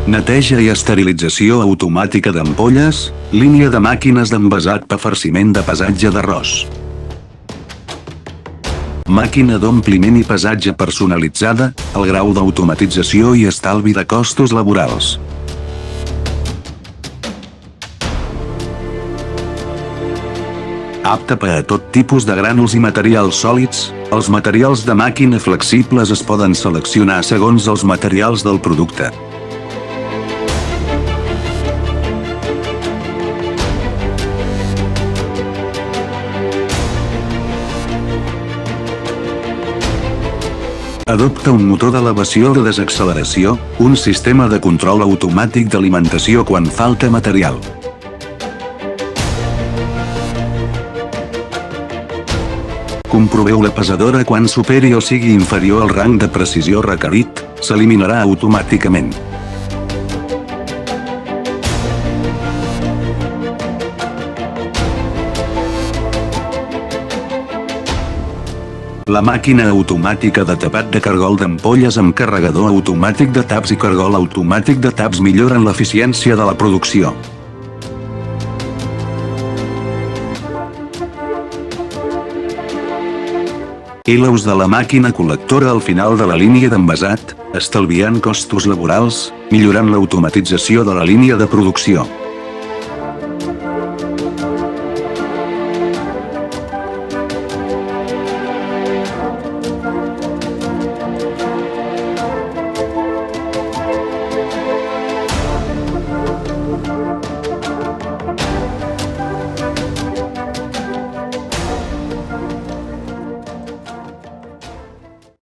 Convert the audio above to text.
Neteja i esterilització automàtica d'ampolles, línia de màquines d'envasat per farciment de pesatge d'arròs. Màquina d'ompliment i pesatge personalitzada, el grau d'automatització i estalvi de costos laborals. Apte per a tot tipus de grànuls i materials sòlids, els materials de màquina flexibles es poden seleccionar segons els materials del producte. Adopta un motor d'elevació o de desacceleració, un sistema de control automàtic d'alimentació quan falta material. Comproveu la pesadora quan superi o sigui inferior al rang de precisió requerit, s'eliminarà automàticament. La màquina automàtica de tapat de cargol d'ampolles amb carregador automàtic de taps i cargol automàtic de taps milloren l'eficiència de la producció. I l'ús de la màquina col·lectora al final de la línia d'envasat, estalviant costos laborals, millorant l'automatització de la línia de producció.